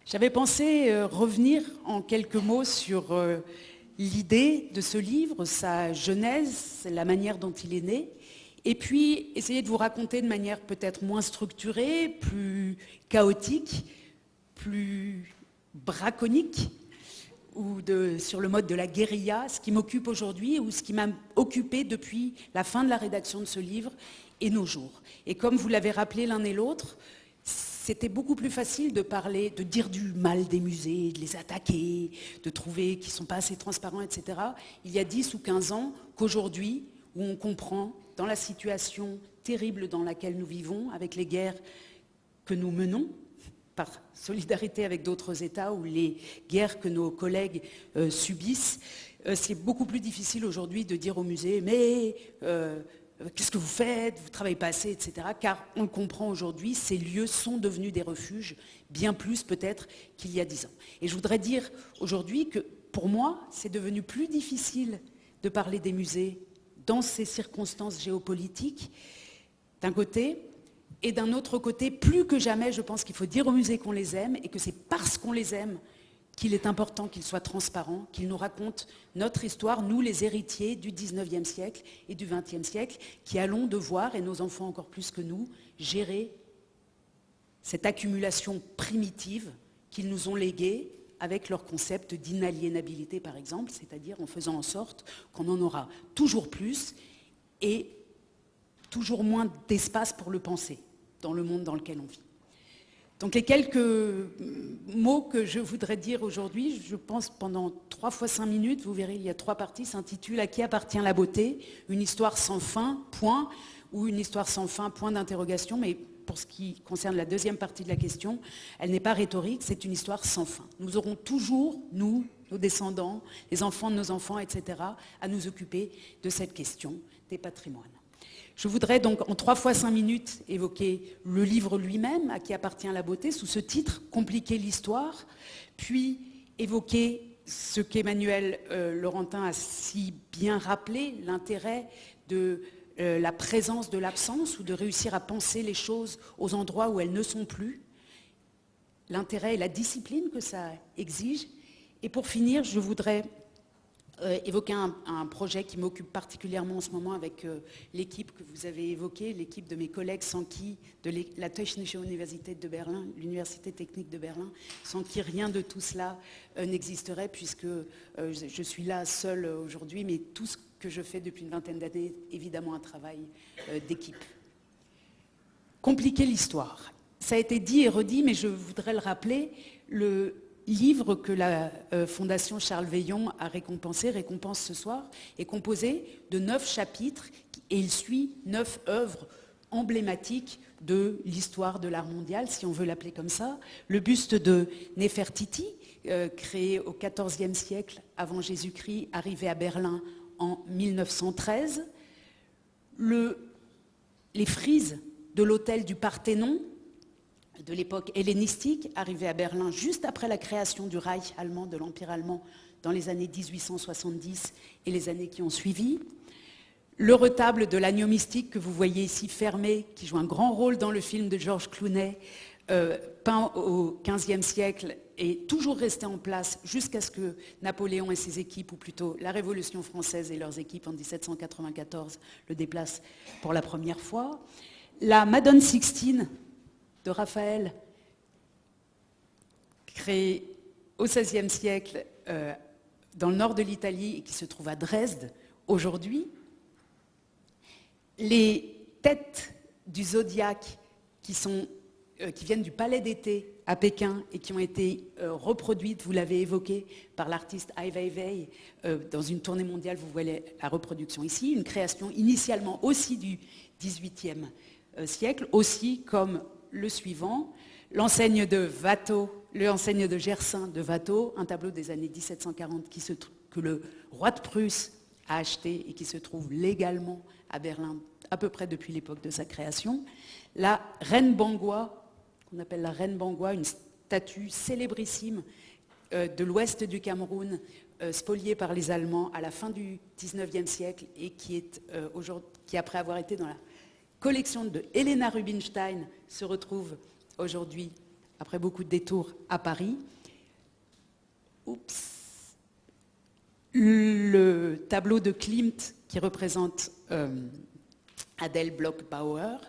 J'avais pensé revenir en quelques mots sur l'idée de ce livre, sa genèse, la manière dont il est né, et puis essayer de vous raconter de manière peut-être moins structurée, plus chaotique, plus braconique, sur le mode de la guérilla, ce qui m'occupe aujourd'hui ou ce qui m'a occupé depuis la fin de la rédaction de ce livre et nos jours. Et comme vous l'avez rappelé l'un et l'autre, c'était beaucoup plus facile de parler, de dire du mal des musées, de les attaquer, de trouver qu'ils ne sont pas assez transparents, etc. Il y a 10 ou 15 ans qu'aujourd'hui, où on comprend, dans la situation terrible dans laquelle nous vivons, avec les guerres que nous menons, par solidarité avec d'autres États, ou les guerres que nos collègues subissent, c'est beaucoup plus difficile aujourd'hui de dire au musée « mais qu'est-ce que vous faites, vous ne travaillez pas assez, etc. » Car on le comprend aujourd'hui, ces lieux sont devenus des refuges, bien plus peut-être qu'il y a 10 ans. Et je voudrais dire aujourd'hui que pour moi, c'est devenu plus difficile de parler des musées dans ces circonstances géopolitiques, d'un côté, et d'un autre côté, plus que jamais, je pense qu'il faut dire aux musées qu'on les aime et que c'est parce qu'on les aime qu'il est important qu'ils soient transparents, qu'ils nous racontent notre histoire, nous les héritiers du 19e siècle et du 20e siècle, qui allons devoir, et nos enfants encore plus que nous, gérer cette accumulation primitive qu'ils nous ont léguée avec leur concept d'inaliénabilité, par exemple, c'est-à-dire en faisant en sorte qu'on en aura toujours plus et toujours moins d'espace pour le penser dans le monde dans lequel on vit. Donc les quelques mots que je voudrais dire aujourd'hui, je pense pendant 3 fois 5 minutes, vous verrez il y a 3 parties, s'intitule « À qui appartient la beauté ? Une histoire sans fin, point » ou « Une histoire sans fin, point d'interrogation », mais pour ce qui concerne la deuxième partie de la question, elle n'est pas rhétorique, c'est une histoire sans fin. Nous aurons toujours, nous, nos descendants, les enfants de nos enfants, etc., à nous occuper de cette question des patrimoines. Je voudrais donc en 3 fois 5 minutes évoquer le livre lui-même, À qui appartient la beauté, sous ce titre, Compliquer l'histoire, puis évoquer ce qu'Emmanuel Laurentin a si bien rappelé, l'intérêt de la présence de l'absence ou de réussir à penser les choses aux endroits où elles ne sont plus, l'intérêt et la discipline que ça exige. Et pour finir, je voudrais évoquer un projet qui m'occupe particulièrement en ce moment avec l'équipe que vous avez évoquée, l'équipe de mes collègues sans qui, de la Technische Universität de Berlin, l'Université technique de Berlin, sans qui rien de tout cela n'existerait, puisque je suis là seule aujourd'hui, mais tout ce que je fais depuis une vingtaine d'années est évidemment un travail d'équipe. Compliquer l'histoire. Ça a été dit et redit, mais je voudrais le rappeler, le livre que la Fondation Charles Veillon a récompense ce soir, est composé de 9 chapitres et il suit 9 œuvres emblématiques de l'histoire de l'art mondial, si on veut l'appeler comme ça. Le buste de Néfertiti, créé au XIVe siècle avant Jésus-Christ, arrivé à Berlin en 1913. Les frises de l'autel du Parthénon, de l'époque hellénistique, arrivé à Berlin juste après la création du Reich allemand, de l'Empire allemand, dans les années 1870 et les années qui ont suivi. Le retable de l'agneau mystique que vous voyez ici fermé, qui joue un grand rôle dans le film de Georges Clooney, peint au XVe siècle et toujours resté en place jusqu'à ce que Napoléon et ses équipes, ou plutôt la Révolution française et leurs équipes en 1794, le déplacent pour la première fois. La Madone Sixtine de Raphaël, créée au XVIe siècle dans le nord de l'Italie et qui se trouve à Dresde aujourd'hui. Les têtes du zodiaque qui viennent du palais d'été à Pékin et qui ont été reproduites, vous l'avez évoqué, par l'artiste Ai Weiwei dans une tournée mondiale, vous voyez la reproduction ici, une création initialement aussi du XVIIIe siècle, aussi comme le suivant, l'enseigne de Watteau, l'enseigne de Gersaint de Watteau, un tableau des années 1740 que le roi de Prusse a acheté et qui se trouve légalement à Berlin à peu près depuis l'époque de sa création. La reine Bangwa, qu'on appelle la reine Bangwa, une statue célébrissime de l'ouest du Cameroun, spoliée par les Allemands à la fin du XIXe siècle et qui après avoir été dans la collection de Helena Rubinstein, se retrouve aujourd'hui après beaucoup de détours, à Paris. Oups. Le tableau de Klimt qui représente Adele Bloch-Bauer,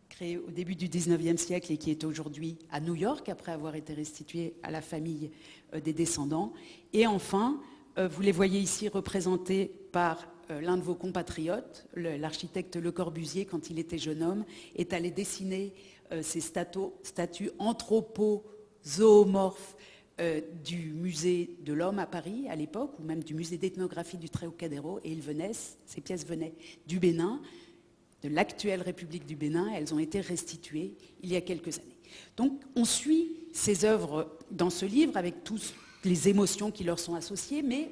créé au début du 19e siècle et qui est aujourd'hui à New York, après avoir été restitué à la famille des descendants. Et enfin, vous les voyez ici représentés par l'un de vos compatriotes, l'architecte Le Corbusier, quand il était jeune homme, est allé dessiner ces statues anthropozoomorphes du musée de l'homme à Paris à l'époque, ou même du musée d'ethnographie du Trocadéro, et ces pièces venaient du Bénin, de l'actuelle République du Bénin, et elles ont été restituées il y a quelques années. Donc on suit ces œuvres dans ce livre avec toutes les émotions qui leur sont associées, mais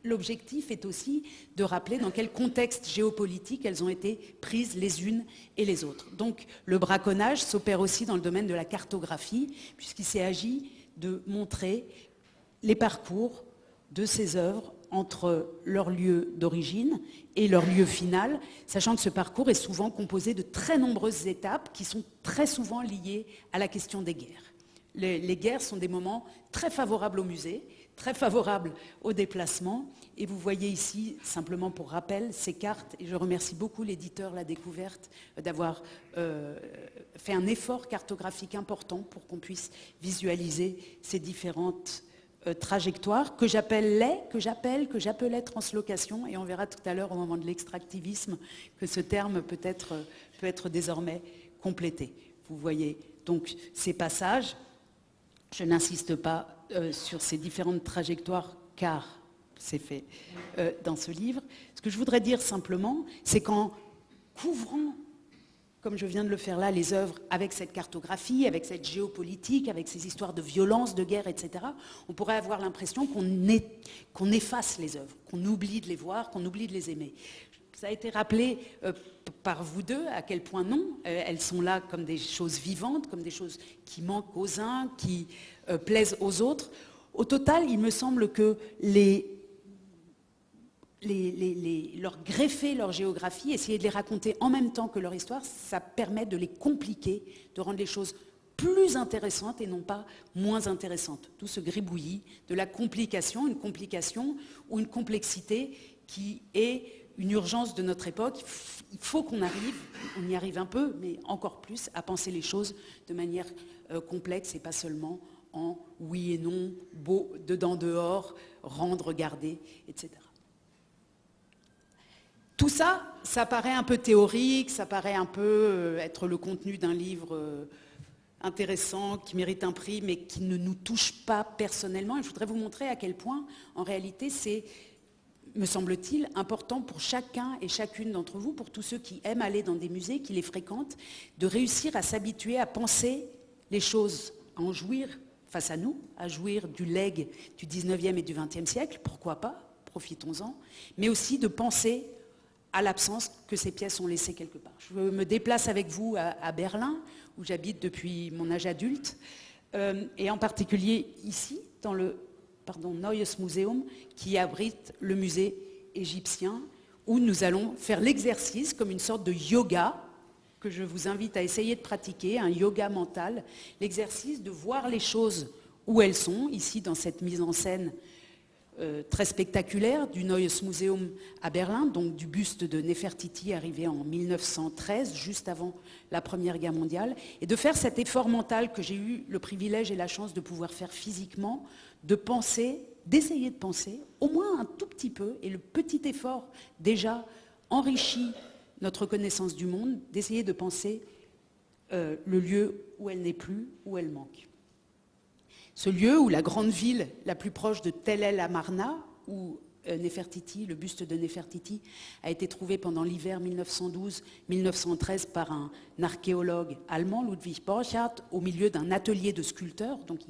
l'objectif est aussi de rappeler dans quel contexte géopolitique elles ont été prises les unes et les autres. Donc le braconnage s'opère aussi dans le domaine de la cartographie, puisqu'il s'est agi de montrer les parcours de ces œuvres entre leur lieu d'origine et leur lieu final, sachant que ce parcours est souvent composé de très nombreuses étapes qui sont très souvent liées à la question des guerres. Les guerres sont des moments très favorables au musée, très favorables au déplacement, et vous voyez ici, simplement pour rappel, ces cartes, et je remercie beaucoup l'éditeur La Découverte d'avoir fait un effort cartographique important pour qu'on puisse visualiser ces différentes trajectoires que j'appelais translocation, et on verra tout à l'heure au moment de l'extractivisme que ce terme peut être désormais complété. Vous voyez donc ces passages. Je n'insiste pas sur ces différentes trajectoires car c'est fait dans ce livre. Ce que je voudrais dire simplement, c'est qu'en couvrant, comme je viens de le faire là, les œuvres avec cette cartographie, avec cette géopolitique, avec ces histoires de violence, de guerre, etc., on pourrait avoir l'impression qu'on efface les œuvres, qu'on oublie de les voir, qu'on oublie de les aimer. Ça a été rappelé par vous deux, à quel point non, elles sont là comme des choses vivantes, comme des choses qui manquent aux uns, qui plaisent aux autres. Au total, il me semble que leur greffer leur géographie, essayer de les raconter en même temps que leur histoire, ça permet de les compliquer, de rendre les choses plus intéressantes et non pas moins intéressantes. Tout ce gribouillis de la complication, une complication ou une complexité qui est une urgence de notre époque. Il faut qu'on arrive, on y arrive un peu, mais encore plus, à penser les choses de manière complexe et pas seulement en oui et non, beau, dedans, dehors, rendre, garder, etc. Tout ça, ça paraît un peu théorique, ça paraît un peu être le contenu d'un livre intéressant, qui mérite un prix, mais qui ne nous touche pas personnellement. Et je voudrais vous montrer à quel point, en réalité, c'est, me semble-t-il, important pour chacun et chacune d'entre vous, pour tous ceux qui aiment aller dans des musées, qui les fréquentent, de réussir à s'habituer à penser les choses, à en jouir face à nous, à jouir du legs du 19e et du 20e siècle, pourquoi pas, profitons-en, mais aussi de penser à l'absence que ces pièces ont laissée quelque part. Je me déplace avec vous à Berlin, où j'habite depuis mon âge adulte, et en particulier ici, dans le Neues Museum, qui abrite le musée égyptien, où nous allons faire l'exercice comme une sorte de yoga, que je vous invite à essayer de pratiquer, un yoga mental, l'exercice de voir les choses où elles sont, ici dans cette mise en scène très spectaculaire du Neues Museum à Berlin, donc du buste de Néfertiti arrivé en 1913, juste avant la Première Guerre mondiale, et de faire cet effort mental que j'ai eu le privilège et la chance de pouvoir faire physiquement, de penser, d'essayer de penser, au moins un tout petit peu, et le petit effort déjà enrichit notre connaissance du monde, d'essayer de penser le lieu où elle n'est plus, où elle manque. Ce lieu où la grande ville la plus proche de Tel El Amarna, où Néfertiti, le buste de Néfertiti, a été trouvé pendant l'hiver 1912-1913 par un archéologue allemand, Ludwig Borchardt, au milieu d'un atelier de sculpteurs. Donc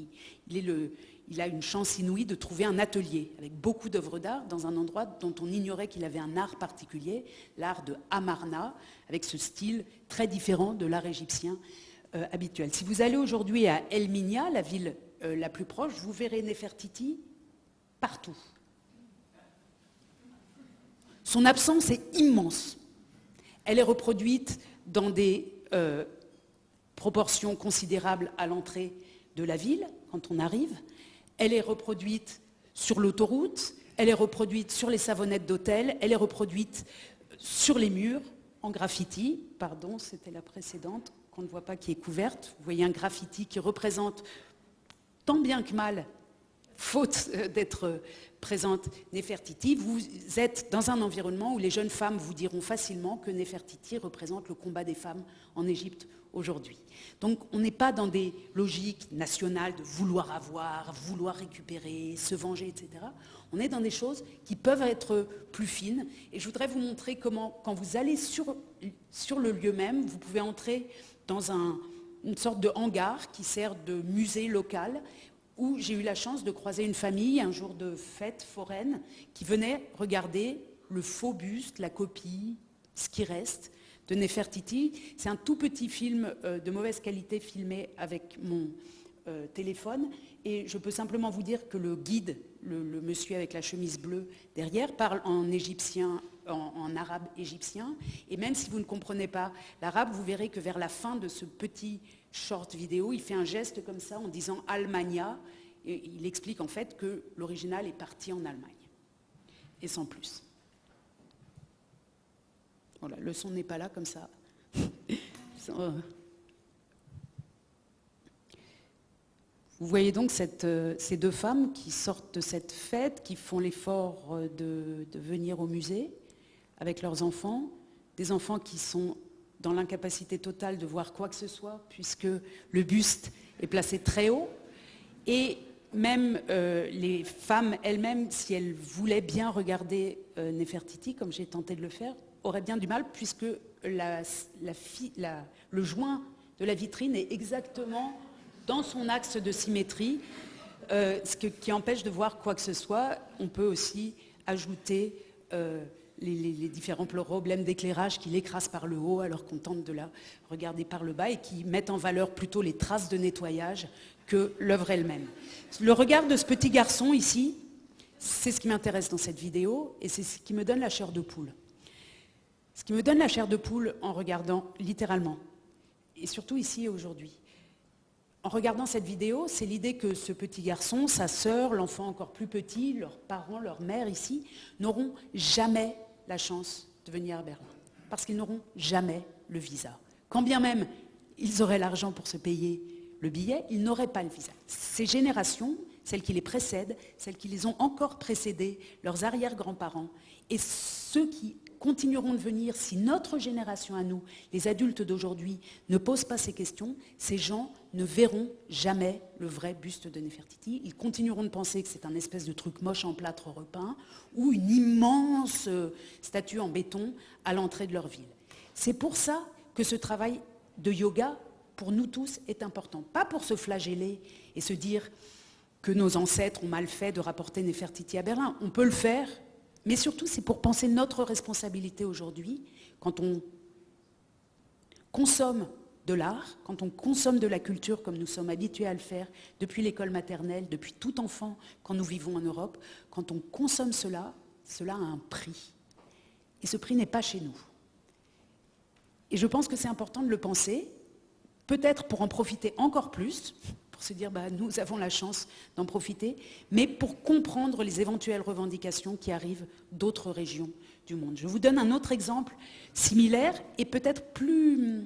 il a une chance inouïe de trouver un atelier avec beaucoup d'œuvres d'art dans un endroit dont on ignorait qu'il avait un art particulier, l'art de Amarna, avec ce style très différent de l'art égyptien habituel. Si vous allez aujourd'hui à El Minya, la ville la plus proche, vous verrez Néfertiti partout. Son absence est immense. Elle est reproduite dans des proportion considérable à l'entrée de la ville, quand on arrive. Elle est reproduite sur l'autoroute, elle est reproduite sur les savonnettes d'hôtel, elle est reproduite sur les murs, en graffiti. Pardon, c'était la précédente, qu'on ne voit pas, qui est couverte. Vous voyez un graffiti qui représente tant bien que mal, faute d'être présente, Néfertiti. Vous êtes dans un environnement où les jeunes femmes vous diront facilement que Néfertiti représente le combat des femmes en Égypte aujourd'hui. Donc on n'est pas dans des logiques nationales de vouloir avoir, vouloir récupérer, se venger, etc. On est dans des choses qui peuvent être plus fines. Et je voudrais vous montrer comment, quand vous allez sur le lieu même, vous pouvez entrer dans une sorte de hangar qui sert de musée local, où j'ai eu la chance de croiser une famille, un jour de fête foraine, qui venait regarder le faux buste, la copie, ce qui reste de Néfertiti. C'est un tout petit film de mauvaise qualité filmé avec mon téléphone. Et je peux simplement vous dire que le guide, le monsieur avec la chemise bleue derrière, parle en égyptien, en arabe égyptien. Et même si vous ne comprenez pas l'arabe, vous verrez que vers la fin de ce petit short vidéo, il fait un geste comme ça en disant « Almania ». Et il explique en fait que l'original est parti en Allemagne. Et sans plus. Voilà, le son n'est pas là comme ça. Vous voyez donc ces deux femmes qui sortent de cette fête, qui font l'effort de venir au musée avec leurs enfants, des enfants qui sont dans l'incapacité totale de voir quoi que ce soit, puisque le buste est placé très haut. Et même les femmes elles-mêmes, si elles voulaient bien regarder Néfertiti, comme j'ai tenté de le faire, auraient bien du mal, puisque le joint de la vitrine est exactement dans son axe de symétrie, qui empêche de voir quoi que ce soit. On peut aussi ajouter les différents problèmes d'éclairage qui l'écrasent par le haut alors qu'on tente de la regarder par le bas et qui mettent en valeur plutôt les traces de nettoyage que l'œuvre elle-même. Le regard de ce petit garçon ici, c'est ce qui m'intéresse dans cette vidéo et c'est ce qui me donne la chair de poule. Ce qui me donne la chair de poule en regardant littéralement, et surtout ici et aujourd'hui. En regardant cette vidéo, c'est l'idée que ce petit garçon, sa sœur, l'enfant encore plus petit, leurs parents, leur mère ici, n'auront jamais la chance de venir à Berlin. Parce qu'ils n'auront jamais le visa. Quand bien même ils auraient l'argent pour se payer le billet, ils n'auraient pas le visa. Ces générations, celles qui les précèdent, celles qui les ont encore précédées, leurs arrière-grands-parents, et ceux qui continueront de venir si notre génération à nous, les adultes d'aujourd'hui, ne posent pas ces questions, ces gens ne verront jamais le vrai buste de Néfertiti. Ils continueront de penser que c'est un espèce de truc moche en plâtre repeint ou une immense statue en béton à l'entrée de leur ville. C'est pour ça que ce travail de yoga, pour nous tous, est important. Pas pour se flageller et se dire que nos ancêtres ont mal fait de rapporter Néfertiti à Berlin. On peut le faire, mais surtout c'est pour penser notre responsabilité aujourd'hui, quand on consomme de l'art, quand on consomme de la culture comme nous sommes habitués à le faire depuis l'école maternelle, depuis tout enfant quand nous vivons en Europe, quand on consomme cela, cela a un prix. Et ce prix n'est pas chez nous. Et je pense que c'est important de le penser, peut-être pour en profiter encore plus, pour se dire nous avons la chance d'en profiter, mais pour comprendre les éventuelles revendications qui arrivent d'autres régions du monde. Je vous donne un autre exemple similaire et peut-être plus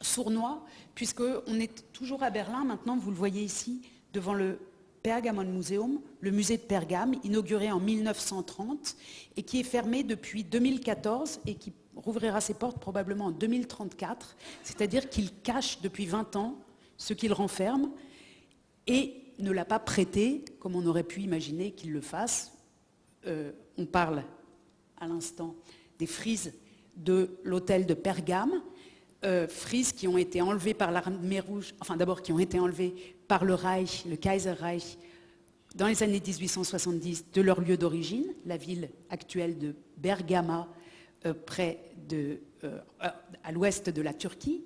sournois, puisqu'on est toujours à Berlin, maintenant vous le voyez ici, devant le Pergamon Museum, le musée de Pergame, inauguré en 1930 et qui est fermé depuis 2014 et qui rouvrira ses portes probablement en 2034, c'est-à-dire qu'il cache depuis 20 ans ce qu'il renferme et ne l'a pas prêté comme on aurait pu imaginer qu'il le fasse. On parle à l'instant des frises de l'hôtel de Pergame, frises qui ont été enlevées par l'armée rouge, enfin d'abord qui ont été enlevées par le Reich, le Kaiserreich, dans les années 1870 de leur lieu d'origine, la ville actuelle de Bergama, à l'ouest de la Turquie,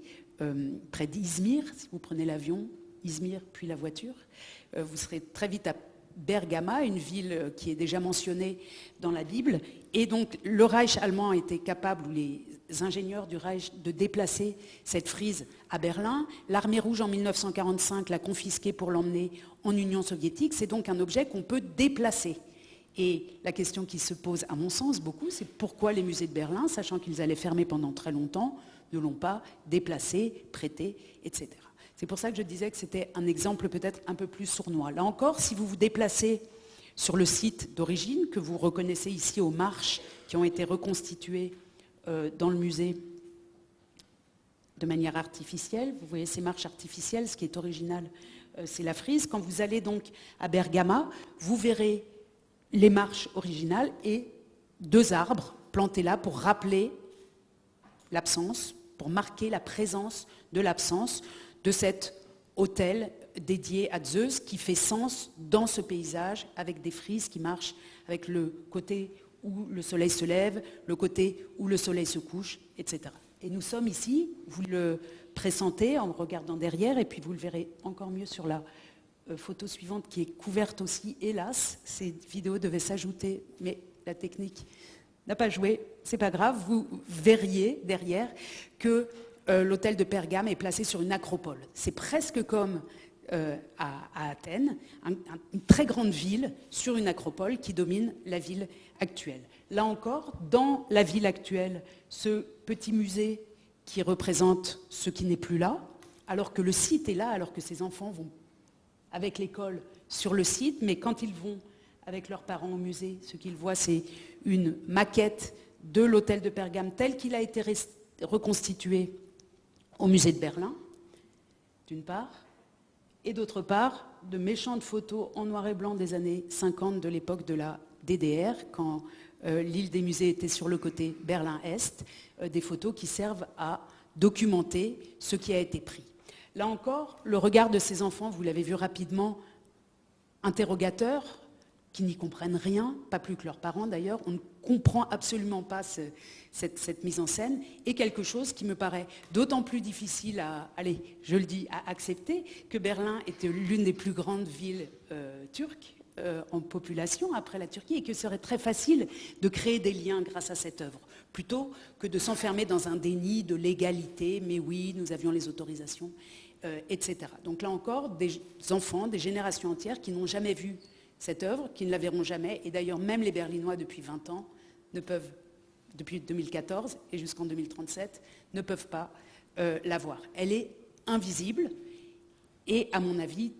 près d'Izmir, si vous prenez l'avion, Izmir puis la voiture, vous serez très vite à Bergama, une ville qui est déjà mentionnée dans la Bible, et donc le Reich allemand était capable, ou les ingénieurs du Reich de déplacer cette frise à Berlin. L'armée rouge en 1945 l'a confisquée pour l'emmener en Union soviétique. C'est donc un objet qu'on peut déplacer. Et la question qui se pose, à mon sens, beaucoup, c'est pourquoi les musées de Berlin, sachant qu'ils allaient fermer pendant très longtemps, ne l'ont pas déplacé, prêté, etc. C'est pour ça que je disais que c'était un exemple peut-être un peu plus sournois. Là encore, si vous vous déplacez sur le site d'origine, que vous reconnaissez ici aux marches qui ont été reconstituées dans le musée de manière artificielle, vous voyez ces marches artificielles, ce qui est original, c'est la frise. Quand vous allez donc à Bergama, vous verrez les marches originales et 2 arbres plantés là pour rappeler l'absence, pour marquer la présence de l'absence de cet autel dédié à Zeus qui fait sens dans ce paysage avec des frises qui marchent avec le côté où le soleil se lève, le côté où le soleil se couche, etc. Et nous sommes ici, vous le pressentez en regardant derrière, et puis vous le verrez encore mieux sur la photo suivante qui est couverte aussi, hélas, ces vidéos devaient s'ajouter, mais la technique n'a pas joué, c'est pas grave, vous verriez derrière que l'hôtel de Pergame est placé sur une acropole. C'est presque comme à Athènes, une très grande ville sur une acropole qui domine la ville actuelle. Là encore, dans la ville actuelle, ce petit musée qui représente ce qui n'est plus là, alors que le site est là, alors que ces enfants vont avec l'école sur le site, mais quand ils vont avec leurs parents au musée, ce qu'ils voient, c'est une maquette de l'hôtel de Pergame tel qu'il a été reconstitué au musée de Berlin, d'une part, et d'autre part, de méchantes photos en noir et blanc des années 50 de l'époque de la DDR, quand l'île des musées était sur le côté Berlin-Est, des photos qui servent à documenter ce qui a été pris. Là encore, le regard de ces enfants, vous l'avez vu rapidement, interrogateur, qui n'y comprennent rien, pas plus que leurs parents d'ailleurs, on ne comprend absolument pas cette mise en scène, est quelque chose qui me paraît d'autant plus difficile à, allez, je le dis, à accepter, que Berlin était l'une des plus grandes villes turques en population après la Turquie, et que ce serait très facile de créer des liens grâce à cette œuvre, plutôt que de s'enfermer dans un déni de légalité, mais oui, nous avions les autorisations, etc. Donc là encore, des enfants, des générations entières qui n'ont jamais vu cette œuvre, qui ne la verront jamais, et d'ailleurs même les Berlinois depuis 20 ans ne peuvent, depuis 2014 et jusqu'en 2037, ne peuvent pas la voir. Elle est invisible et à mon avis,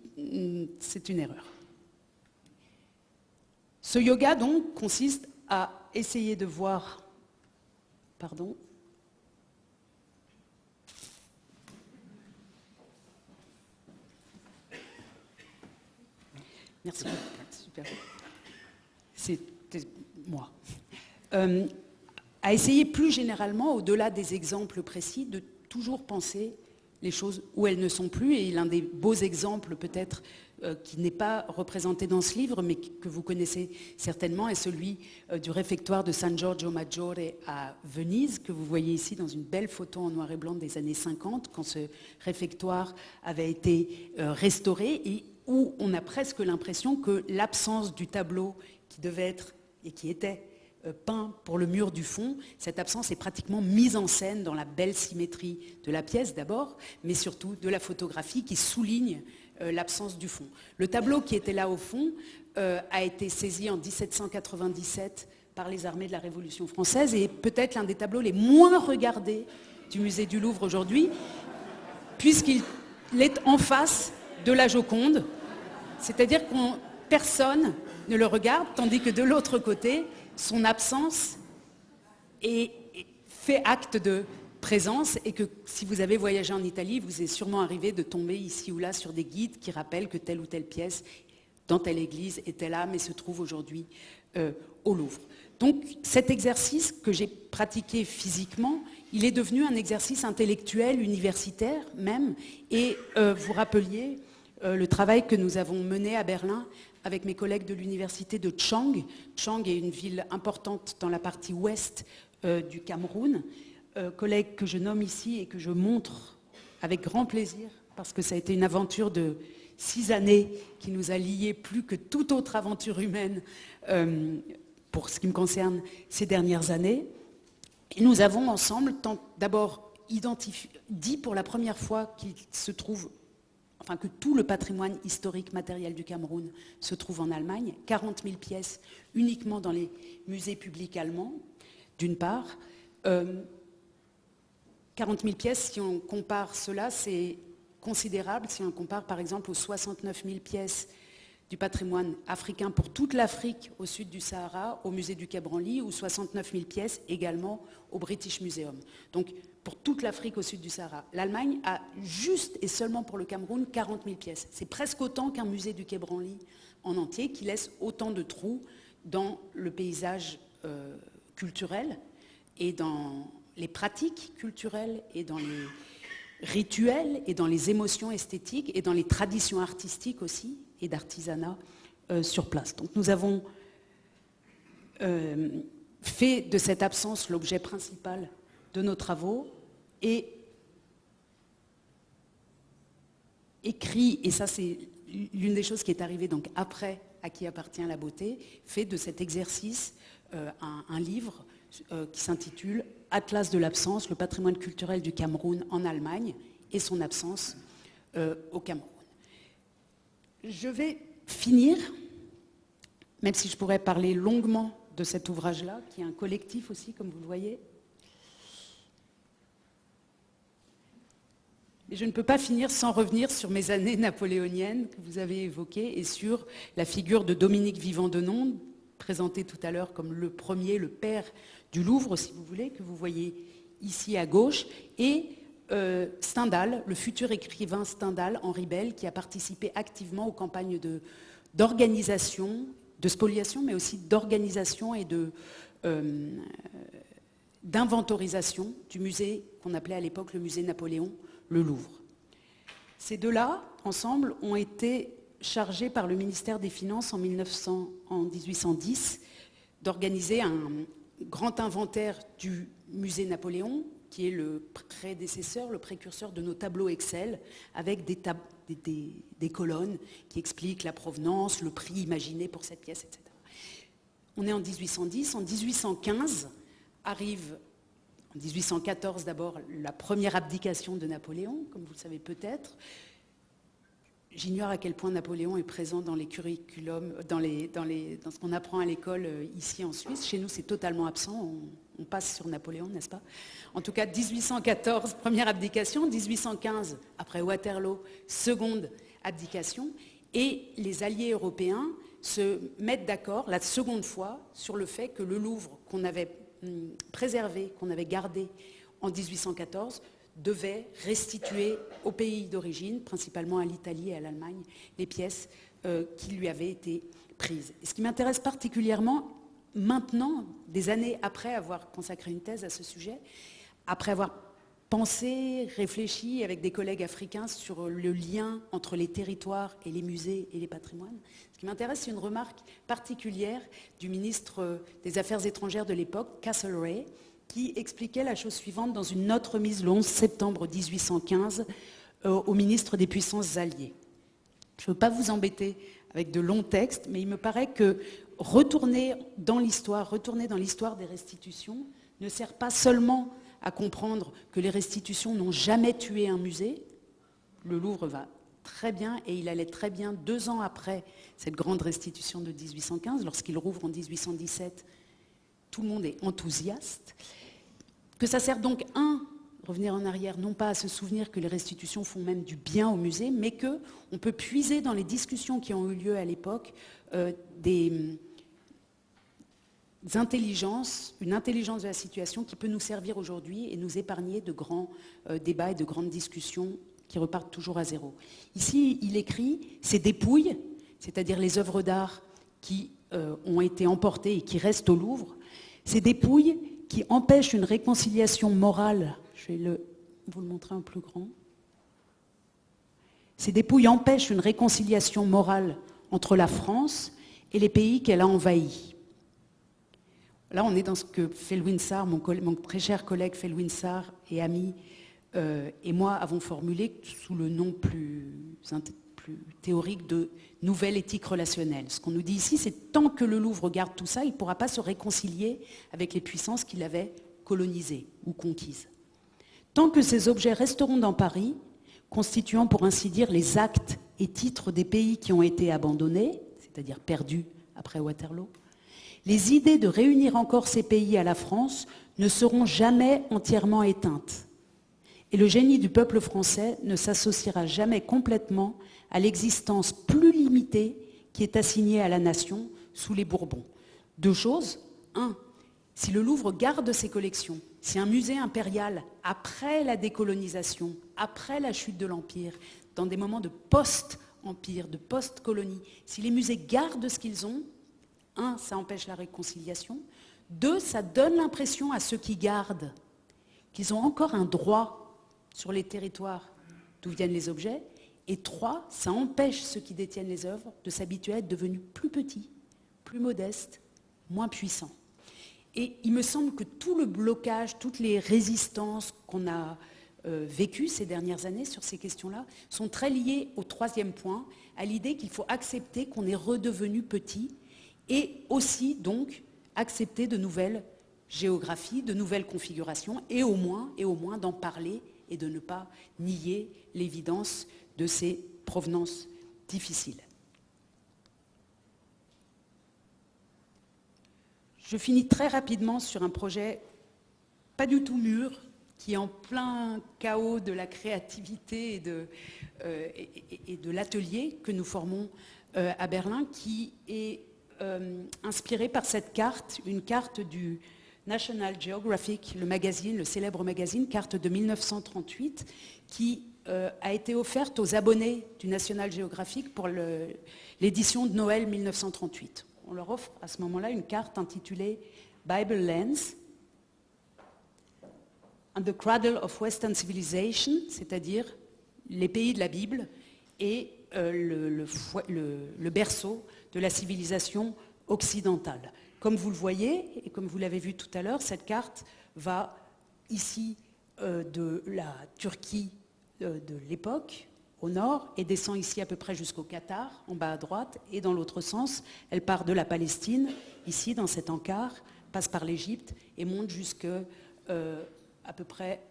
c'est une erreur. Ce yoga donc consiste à essayer de voir, pardon, merci, super. C'était moi. À essayer plus généralement, au-delà des exemples précis, de toujours penser les choses où elles ne sont plus. Et l'un des beaux exemples, peut-être, qui n'est pas représenté dans ce livre, mais que vous connaissez certainement, est celui du réfectoire de San Giorgio Maggiore à Venise, que vous voyez ici dans une belle photo en noir et blanc des années 50, quand ce réfectoire avait été restauré, et où on a presque l'impression que l'absence du tableau qui devait être, et qui était peint pour le mur du fond, cette absence est pratiquement mise en scène dans la belle symétrie de la pièce d'abord, mais surtout de la photographie qui souligne l'absence du fond. Le tableau qui était là au fond a été saisi en 1797 par les armées de la Révolution française et est peut-être l'un des tableaux les moins regardés du musée du Louvre aujourd'hui, puisqu'il est en face de la Joconde, c'est-à-dire que personne ne le regarde, tandis que de l'autre côté, son absence fait acte de présence, et que si vous avez voyagé en Italie, vous est sûrement arrivé de tomber ici ou là sur des guides qui rappellent que telle ou telle pièce dans telle église était là, mais se trouve aujourd'hui au Louvre. Donc cet exercice que j'ai pratiqué physiquement, il est devenu un exercice intellectuel, universitaire même, et vous rappeliez le travail que nous avons mené à Berlin avec mes collègues de l'université de Tchang. Tchang est une ville importante dans la partie ouest du Cameroun, collègues que je nomme ici et que je montre avec grand plaisir, parce que ça a été une aventure de 6 années qui nous a liés plus que toute autre aventure humaine pour ce qui me concerne ces dernières années. Et nous avons ensemble d'abord dit pour la première fois qu'il se trouve, enfin que tout le patrimoine historique matériel du Cameroun se trouve en Allemagne, 40 000 pièces uniquement dans les musées publics allemands, d'une part. 40 000 pièces, si on compare cela, c'est considérable, si on compare par exemple aux 69 000 pièces du patrimoine africain pour toute l'Afrique au sud du Sahara, au musée du Quai Branly, ou 69 000 pièces également au British Museum. Donc pour toute l'Afrique au sud du Sahara. L'Allemagne a juste et seulement pour le Cameroun 40 000 pièces. C'est presque autant qu'un musée du Quai Branly en entier, qui laisse autant de trous dans le paysage culturel et dans les pratiques culturelles et dans les rituels et dans les émotions esthétiques et dans les traditions artistiques aussi et d'artisanat sur place. Donc nous avons fait de cette absence l'objet principal de nos travaux et écrit, et ça c'est l'une des choses qui est arrivée donc après À qui appartient la beauté, fait de cet exercice un livre qui s'intitule Atlas de l'absence, le patrimoine culturel du Cameroun en Allemagne et son absence au Cameroun. Je vais finir, même si je pourrais parler longuement de cet ouvrage-là, qui est un collectif aussi, comme vous le voyez. Mais je ne peux pas finir sans revenir sur mes années napoléoniennes que vous avez évoquées et sur la figure de Dominique Vivant-Denon, présenté tout à l'heure comme le premier, le père du Louvre, si vous voulez, que vous voyez ici à gauche, et Stendhal, le futur écrivain Stendhal, Henri Bell, qui a participé activement aux campagnes d'organisation, de spoliation, mais aussi d'organisation et d'inventorisation du musée qu'on appelait à l'époque le musée Napoléon, le Louvre. Ces deux-là, ensemble, ont été chargés par le ministère des Finances en 1810 d'organiser un grand inventaire du musée Napoléon, qui est le prédécesseur, le précurseur de nos tableaux Excel, avec des colonnes qui expliquent la provenance, le prix imaginé pour cette pièce, etc. On est en 1810. En 1815 arrive, en 1814 d'abord, la première abdication de Napoléon, comme vous le savez peut-être. J'ignore à quel point Napoléon est présent dans les curriculums, dans ce qu'on apprend à l'école ici en Suisse. Chez nous, c'est totalement absent. On passe sur Napoléon, n'est-ce pas? En tout cas, 1814, première abdication. 1815, après Waterloo, seconde abdication. Et les alliés européens se mettent d'accord, la seconde fois, sur le fait que le Louvre qu'on avait préservé, qu'on avait gardé en 1814, devait restituer au pays d'origine, principalement à l'Italie et à l'Allemagne, les pièces qui lui avaient été prises. Et ce qui m'intéresse particulièrement maintenant, des années après avoir consacré une thèse à ce sujet, après avoir pensé, réfléchi avec des collègues africains sur le lien entre les territoires et les musées et les patrimoines, ce qui m'intéresse, c'est une remarque particulière du ministre des Affaires étrangères de l'époque, Castlereagh, qui expliquait la chose suivante dans une note remise le 11 septembre 1815 au ministre des Puissances alliées. Je ne veux pas vous embêter avec de longs textes, mais il me paraît que retourner dans l'histoire des restitutions ne sert pas seulement à comprendre que les restitutions n'ont jamais tué un musée. Le Louvre va très bien, et il allait très bien 2 ans après cette grande restitution de 1815, lorsqu'il rouvre en 1817. Tout le monde est enthousiaste. Que ça sert donc, revenir en arrière, non pas à se souvenir que les restitutions font même du bien au musée, mais qu'on peut puiser dans les discussions qui ont eu lieu à l'époque des intelligences, une intelligence de la situation qui peut nous servir aujourd'hui et nous épargner de grands débats et de grandes discussions qui repartent toujours à zéro. Ici, il écrit « Ces dépouilles, c'est-à-dire les œuvres d'art qui ont été emportées et qui restent au Louvre, ces dépouilles qui empêchent une réconciliation morale, je vais vous le montrer en plus grand, ces dépouilles empêchent une réconciliation morale entre la France et les pays qu'elle a envahis. » Là, on est dans ce que Felwine Sarr, mon très cher collègue Felwine Sarr et ami, et moi avons formulé sous le nom plus théorique de nouvelle éthique relationnelle. Ce qu'on nous dit ici, c'est tant que le Louvre garde tout ça, il ne pourra pas se réconcilier avec les puissances qui l'avaient colonisées ou conquises. Tant que ces objets resteront dans Paris, constituant pour ainsi dire les actes et titres des pays qui ont été abandonnés, c'est-à-dire perdus après Waterloo, les idées de réunir encore ces pays à la France ne seront jamais entièrement éteintes. Et le génie du peuple français ne s'associera jamais complètement à l'existence plus limitée qui est assignée à la nation sous les Bourbons. Deux choses. Un, si le Louvre garde ses collections, si un musée impérial, après la décolonisation, après la chute de l'Empire, dans des moments de post-empire, de post-colonie, si les musées gardent ce qu'ils ont, un, ça empêche la réconciliation. Deux, ça donne l'impression à ceux qui gardent qu'ils ont encore un droit sur les territoires d'où viennent les objets. Et trois, ça empêche ceux qui détiennent les œuvres de s'habituer à être devenus plus petits, plus modestes, moins puissants. Et il me semble que tout le blocage, toutes les résistances qu'on a vécues ces dernières années sur ces questions-là sont très liées au troisième point, à l'idée qu'il faut accepter qu'on est redevenu petit et aussi donc accepter de nouvelles géographies, de nouvelles configurations et au moins d'en parler et de ne pas nier l'évidence de ces provenances difficiles. Je finis très rapidement sur un projet pas du tout mûr, qui est en plein chaos de la créativité et de l'atelier que nous formons à Berlin, qui est inspiré par cette carte, une carte du National Geographic, le magazine, le célèbre magazine, carte de 1938, qui a été offerte aux abonnés du National Geographic pour l'édition de Noël 1938. On leur offre à ce moment-là une carte intitulée Bible Lands and the Cradle of Western Civilization, c'est-à-dire les pays de la Bible et le berceau de la civilisation occidentale. Comme vous le voyez, et comme vous l'avez vu tout à l'heure, cette carte va ici de la Turquie de l'époque, au nord, et descend ici à peu près jusqu'au Qatar, en bas à droite, et dans l'autre sens, elle part de la Palestine, ici dans cet encart, passe par l'Égypte et monte jusque à peu près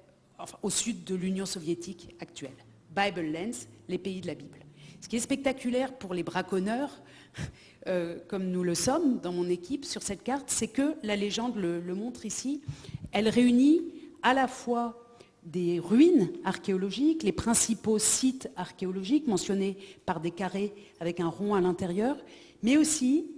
au sud de l'Union soviétique actuelle. Bible Lands, les pays de la Bible. Ce qui est spectaculaire pour les braconneurs, comme nous le sommes dans mon équipe sur cette carte, c'est que la légende le montre ici, elle réunit à la fois des ruines archéologiques, les principaux sites archéologiques mentionnés par des carrés avec un rond à l'intérieur, mais aussi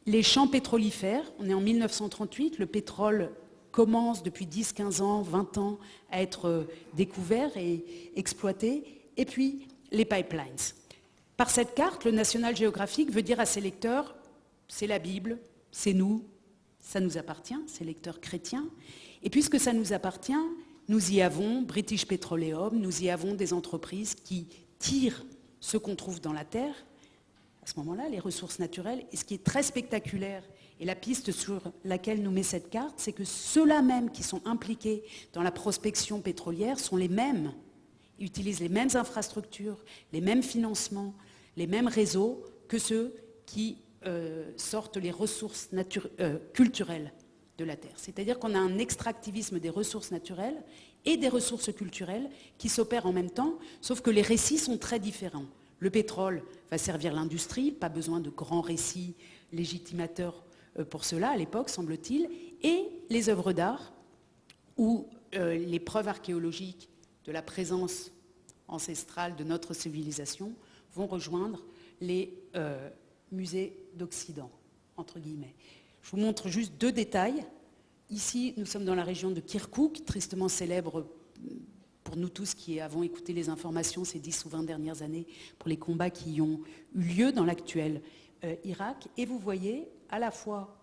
les champs pétrolifères. On est en 1938, le pétrole commence depuis 10, 15 ans, 20 ans à être découvert et exploité, et puis les pipelines. Par cette carte, le National Geographic veut dire à ses lecteurs, c'est la Bible, c'est nous, ça nous appartient, ces lecteurs chrétiens, et puisque ça nous appartient, nous y avons British Petroleum, nous y avons des entreprises qui tirent ce qu'on trouve dans la terre, à ce moment-là, les ressources naturelles. Et ce qui est très spectaculaire, et la piste sur laquelle nous met cette carte, c'est que ceux-là même qui sont impliqués dans la prospection pétrolière sont les mêmes, ils utilisent les mêmes infrastructures, les mêmes financements, les mêmes réseaux que ceux qui sortent les ressources culturelles de la terre. C'est-à-dire qu'on a un extractivisme des ressources naturelles et des ressources culturelles qui s'opèrent en même temps, sauf que les récits sont très différents. Le pétrole va servir l'industrie, pas besoin de grands récits légitimateurs pour cela à l'époque, semble-t-il, et les œuvres d'art ou les preuves archéologiques de la présence ancestrale de notre civilisation vont rejoindre les musées d'Occident, entre guillemets. Je vous montre juste deux détails. Ici, nous sommes dans la région de Kirkouk, tristement célèbre pour nous tous qui avons écouté les informations ces 10 ou 20 dernières années pour les combats qui y ont eu lieu dans l'actuel Irak. Et vous voyez à la fois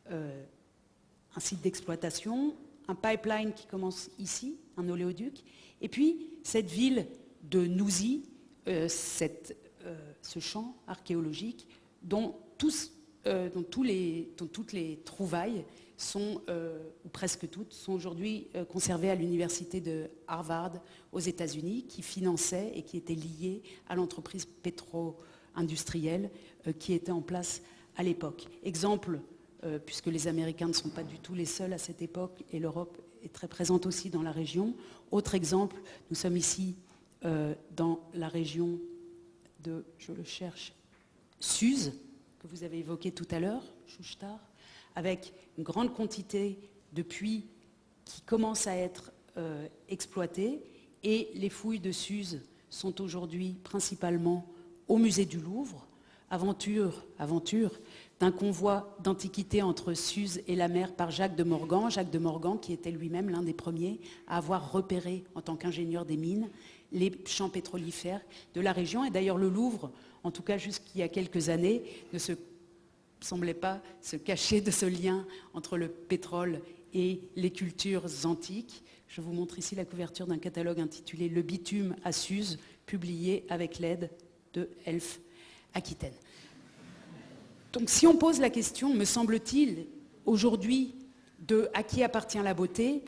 un site d'exploitation, un pipeline qui commence ici, un oléoduc, et puis cette ville de Nouzi, ce champ archéologique dont toutes les trouvailles sont, ou presque toutes, sont aujourd'hui conservées à l'université de Harvard aux États-Unis, qui finançait et qui était liée à l'entreprise pétro-industrielle qui était en place à l'époque. Exemple puisque les Américains ne sont pas du tout les seuls à cette époque, et l'Europe est très présente aussi dans la région. Autre exemple, nous sommes ici dans la région de, je le cherche, Suse, que vous avez évoqué tout à l'heure, Chouchtar, avec une grande quantité de puits qui commencent à être exploités, et les fouilles de Suse sont aujourd'hui principalement au musée du Louvre. Aventure d'un convoi d'antiquités entre Suse et la mer par Jacques de Morgan. Jacques de Morgan, qui était lui-même l'un des premiers à avoir repéré, en tant qu'ingénieur des mines, les champs pétrolifères de la région. Et d'ailleurs, le Louvre, en tout cas jusqu'il y a quelques années, ne semblait pas se cacher de ce lien entre le pétrole et les cultures antiques. Je vous montre ici la couverture d'un catalogue intitulé « Le bitume à Suse », publié avec l'aide de Elf Aquitaine. Donc si on pose la question, me semble-t-il, aujourd'hui, de à qui appartient la beauté,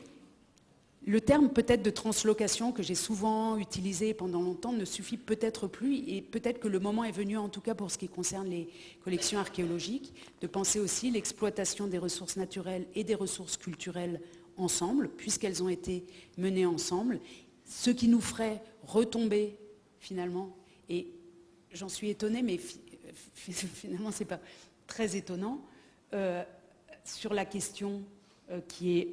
le terme peut-être de translocation que j'ai souvent utilisé pendant longtemps ne suffit peut-être plus, et peut-être que le moment est venu, en tout cas pour ce qui concerne les collections archéologiques, de penser aussi l'exploitation des ressources naturelles et des ressources culturelles ensemble, puisqu'elles ont été menées ensemble, ce qui nous ferait retomber finalement, et j'en suis étonnée, mais finalement ce n'est pas très étonnant, sur la question qui est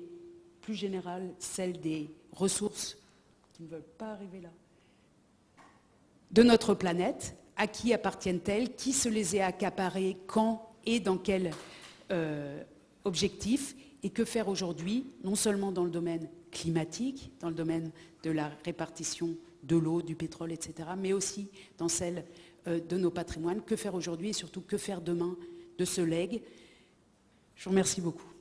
plus générale, celle des ressources qui ne veulent pas arriver là, de notre planète. À qui appartiennent-elles? Qui se les a accaparées? Quand et dans quel objectif? Et que faire aujourd'hui, non seulement dans le domaine climatique, dans le domaine de la répartition de l'eau, du pétrole, etc., mais aussi dans celle de nos patrimoines. Que faire aujourd'hui et surtout que faire demain de ce legs? Je vous remercie beaucoup.